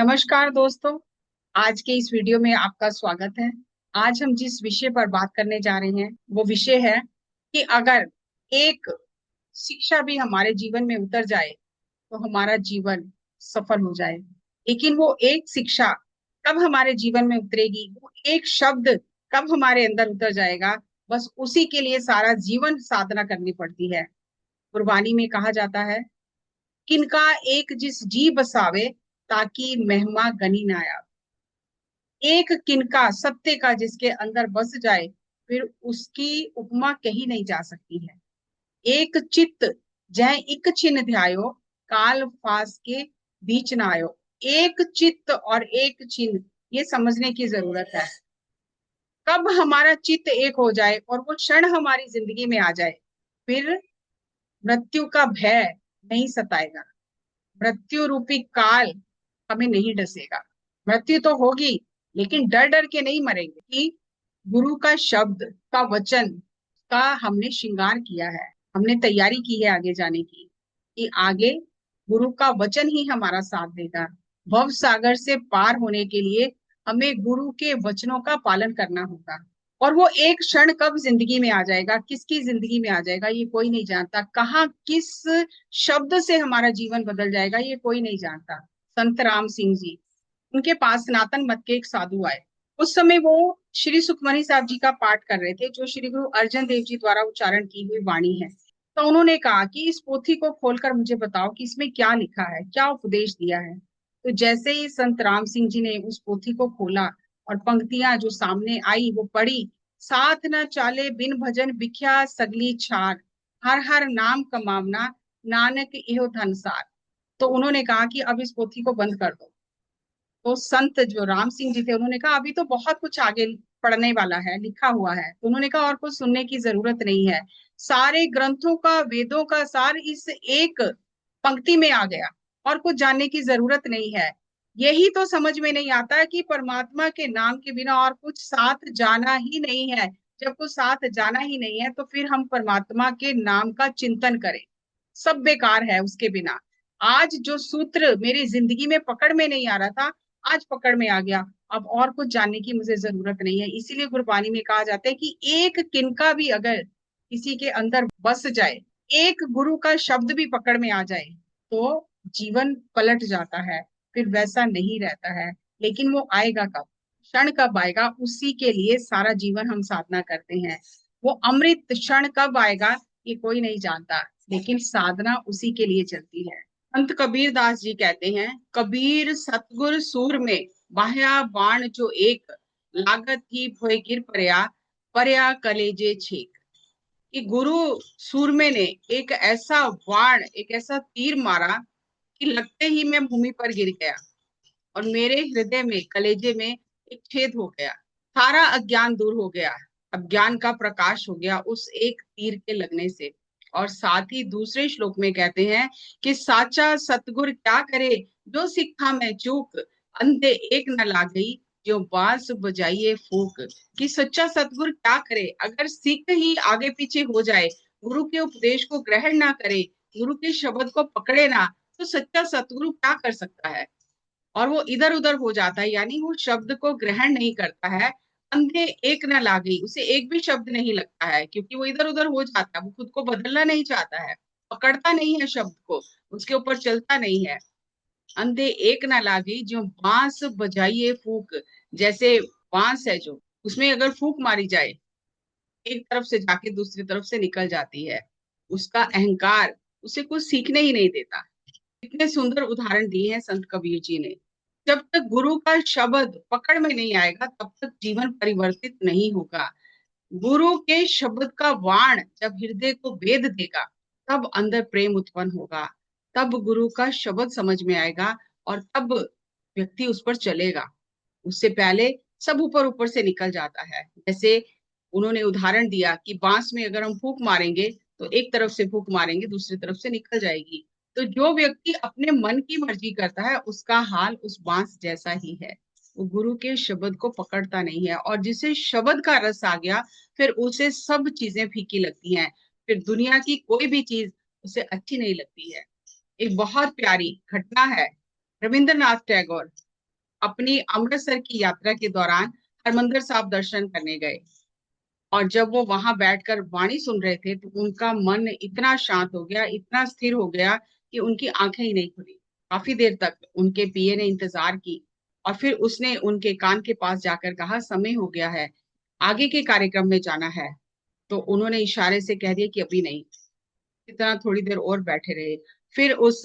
नमस्कार दोस्तों। आज के इस वीडियो में आपका स्वागत है। आज हम जिस विषय पर बात करने जा रहे हैं वो विषय है कि अगर एक शिक्षा भी हमारे जीवन में उतर जाए तो हमारा जीवन सफल हो जाए। लेकिन वो एक शिक्षा कब हमारे जीवन में उतरेगी, वो एक शब्द कब हमारे अंदर उतर जाएगा, बस उसी के लिए सारा जीवन साधना करनी पड़ती है। कुर्बानी में कहा जाता है, किनका एक जिस जी बसावे ताकि महिमा गनी ना आया। एक किनका सत्य का जिसके अंदर बस जाए फिर उसकी उपमा कही नहीं जा सकती है। एक चित्त जय इक छिन ध्यायो काल फास के बीच ना आयो। एक चित्त और एक चिन्ह, ये समझने की जरूरत है। कब हमारा चित्त एक हो जाए और वो क्षण हमारी जिंदगी में आ जाए, फिर मृत्यु का भय नहीं सताएगा। मृत्यु रूपी काल हमें नहीं डसेगा। मृत्यु तो होगी लेकिन डर डर के नहीं मरेंगे कि गुरु का शब्द का वचन का हमने श्रृंगार किया है, हमने तैयारी की है आगे जाने की, कि आगे गुरु का वचन ही हमारा साथ देगा। भव सागर से पार होने के लिए हमें गुरु के वचनों का पालन करना होगा। और वो एक क्षण कब जिंदगी में आ जाएगा, किसकी जिंदगी में आ जाएगा, ये कोई नहीं जानता। कहाँ किस शब्द से हमारा जीवन बदल जाएगा, ये कोई नहीं जानता। संत राम सिंह जी, उनके पास सनातन मत के एक साधु आए। उस समय वो श्री सुखमनी साहब जी का पाठ कर रहे थे, जो श्री गुरु अर्जन देव जी द्वारा उच्चारण की हुई वाणी है। तो उन्होंने कहा कि इस पोथी को खोलकर मुझे बताओ कि इसमें क्या लिखा है, क्या उपदेश दिया है। तो जैसे ही संत राम सिंह जी ने उस पोथी को खोला और पंक्तियां जो सामने आई वो पढ़ी, साथ न चाले बिन भजन बिख्या सगली छार, हर हर नाम कमावना नानक इहो धनसार। तो उन्होंने कहा कि अब इस पोथी को बंद कर दो। तो संत जो राम सिंह जी थे उन्होंने कहा अभी तो बहुत कुछ आगे पढ़ने वाला है, लिखा हुआ है। तो उन्होंने कहा और कुछ सुनने की जरूरत नहीं है, सारे ग्रंथों का वेदों का सार इस एक पंक्ति में आ गया, और कुछ जानने की जरूरत नहीं है। यही तो समझ में नहीं आता कि परमात्मा के नाम के बिना और कुछ साथ जाना ही नहीं है। जब कुछ साथ जाना ही नहीं है तो फिर हम परमात्मा के नाम का चिंतन करें, सब बेकार है उसके बिना। आज जो सूत्र मेरी जिंदगी में पकड़ में नहीं आ रहा था, आज पकड़ में आ गया। अब और कुछ जानने की मुझे जरूरत नहीं है। इसीलिए गुरबानी में कहा जाता है कि एक किनका भी अगर किसी के अंदर बस जाए, एक गुरु का शब्द भी पकड़ में आ जाए, तो जीवन पलट जाता है, फिर वैसा नहीं रहता है। लेकिन वो आएगा कब, क्षण कब आएगा, उसी के लिए सारा जीवन हम साधना करते हैं। वो अमृत क्षण कब आएगा ये कोई नहीं जानता, लेकिन साधना उसी के लिए चलती है। संत कबीर दास जी कहते हैं, कबीर सतगुर सूर में बाह्या बाण जो एक, लागत ही भोय गिर परया, परया कलेजे छेक। कि गुरु सूरमे ने एक ऐसा बाण, एक ऐसा तीर मारा कि लगते ही मैं भूमि पर गिर गया और मेरे हृदय में, कलेजे में एक छेद हो गया। सारा अज्ञान दूर हो गया, अब ज्ञान का प्रकाश हो गया उस एक तीर के लगने से। और साथ ही दूसरे श्लोक में कहते हैं कि साचा सतगुर क्या करे, जो सिखा मैं चूक, अंधे एक न ला गई, जो बांस बजाइए फूक। कि सच्चा सतगुर क्या करे, अगर सिख ही आगे पीछे हो जाए, गुरु के उपदेश को ग्रहण ना करे, गुरु के शब्द को पकड़े ना, तो सच्चा सतगुरु क्या कर सकता है। और वो इधर उधर हो जाता है, यानी वो शब्द को ग्रहण नहीं करता है। अंधे एक न लागी, उसे एक भी शब्द नहीं लगता है, क्योंकि वो इधर उधर हो जाता है, वो खुद को बदलना नहीं चाहता है, पकड़ता नहीं है शब्द को, उसके ऊपर चलता नहीं है। अंधे एक न लागी, जो बांस बजाइए फूक। जैसे बांस है जो, उसमें अगर फूक मारी जाए, एक तरफ से जाके दूसरी तरफ से निकल जाती है। उसका अहंकार उसे कुछ सीखने ही नहीं देता। इतने सुंदर उदाहरण दिए हैं संत कबीर जी ने। जब तक गुरु का शब्द पकड़ में नहीं आएगा तब तक जीवन परिवर्तित नहीं होगा। गुरु के शब्द का वाण जब हृदय को वेध देगा, तब अंदर प्रेम उत्पन्न होगा, तब गुरु का शब्द समझ में आएगा, और तब व्यक्ति उस पर चलेगा। उससे पहले सब ऊपर ऊपर से निकल जाता है। जैसे उन्होंने उदाहरण दिया कि बांस में अगर हम फूंक मारेंगे तो एक तरफ से फूंक मारेंगे, दूसरी तरफ से निकल जाएगी। तो जो व्यक्ति अपने मन की मर्जी करता है उसका हाल उस बांस जैसा ही है। वो गुरु के शब्द को पकड़ता नहीं है, और जिसे शब्द का रस आ गया फिर उसे सब चीजें फीकी लगती हैं, फिर दुनिया की कोई भी चीज उसे अच्छी नहीं लगती है। एक बहुत प्यारी घटना है, रविंद्रनाथ टैगोर अपनी अमृतसर की यात्रा के दौरान हरमंदिर साहिब दर्शन करने गए। और जब वो वहां बैठकर वाणी सुन रहे थे तो उनका मन इतना शांत हो गया, इतना स्थिर हो गया कि उनकी आंखें ही नहीं खुली। काफी देर तक उनके पिए ने इंतजार की और फिर उसने उनके कान के पास जाकर कहा, समय हो गया है, आगे के कार्यक्रम में जाना है। तो उन्होंने इशारे से कह दिया कि अभी नहीं। इतना थोड़ी देर और बैठे रहे। फिर उस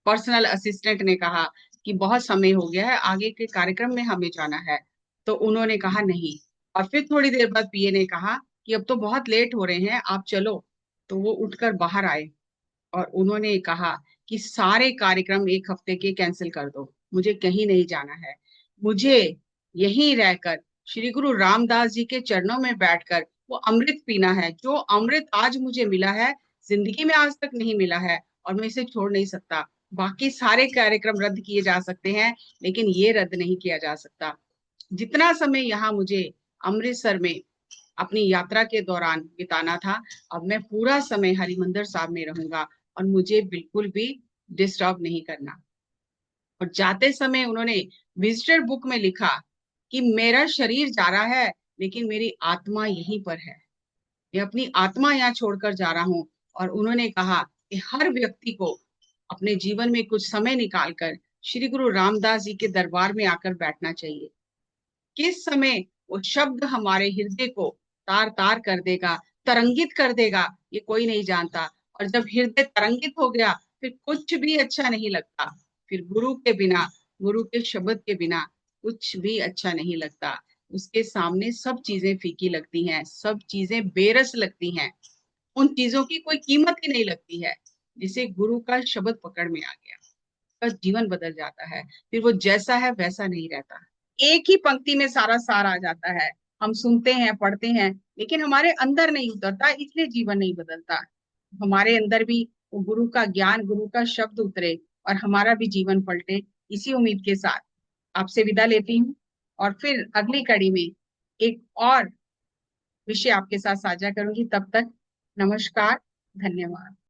पर्सनल असिस्टेंट ने कहा कि बहुत समय हो गया है, आगे के कार्यक्रम में हमें जाना है। तो उन्होंने कहा नहीं। और फिर थोड़ी देर बाद पीए ने कहा कि अब तो बहुत लेट हो रहे हैं, आप चलो। तो वो उठकर बाहर आए और उन्होंने कहा कि सारे कार्यक्रम एक हफ्ते के कैंसिल कर दो, मुझे कहीं नहीं जाना है। मुझे यहीं रहकर श्री गुरु रामदास जी के चरणों में बैठकर वो अमृत पीना है, जो अमृत आज मुझे मिला है, जिंदगी में आज तक नहीं मिला है, और मैं इसे छोड़ नहीं सकता। बाकी सारे कार्यक्रम रद्द किए जा सकते हैं, लेकिन ये रद्द नहीं किया जा सकता। जितना समय यहाँ मुझे अमृतसर में अपनी यात्रा के दौरान बिताना था, अब मैं पूरा समय हरिमंदिर साहब में रहूंगा और मुझे बिल्कुल भी डिस्टर्ब नहीं करना। और जाते समय उन्होंने विजिटर बुक में लिखा कि मेरा शरीर जा रहा है, लेकिन मेरी आत्मा यहीं पर है, मैं अपनी आत्मा यहाँ छोड़कर जा रहा हूँ। और उन्होंने कहा कि हर व्यक्ति को अपने जीवन में कुछ समय निकालकर श्री गुरु रामदास जी के दरबार में आकर बैठना चाहिए। किस समय वो शब्द हमारे हृदय को तार तार कर देगा, तरंगित कर देगा, ये कोई नहीं जानता। और जब हृदय तरंगित हो गया, फिर कुछ भी अच्छा नहीं लगता। फिर गुरु के बिना, गुरु के शब्द के बिना कुछ भी अच्छा नहीं लगता। उसके सामने सब चीजें फीकी लगती हैं, सब चीजें बेरस लगती हैं। उन चीजों की कोई कीमत ही नहीं लगती है। जिसे गुरु का शब्द पकड़ में आ गया, उसका जीवन बदल जाता है। फिर वो जैसा है वैसा नहीं रहता। एक ही पंक्ति में सारा सार आ जाता है। हम सुनते हैं, पढ़ते हैं, लेकिन हमारे अंदर नहीं उतरता, इसलिए जीवन नहीं बदलता। हमारे अंदर भी वो गुरु का ज्ञान, गुरु का शब्द उतरे और हमारा भी जीवन पलटे। इसी उम्मीद के साथ आपसे विदा लेती हूँ और फिर अगली कड़ी में एक और विषय आपके साथ साझा करूंगी। तब तक नमस्कार, धन्यवाद।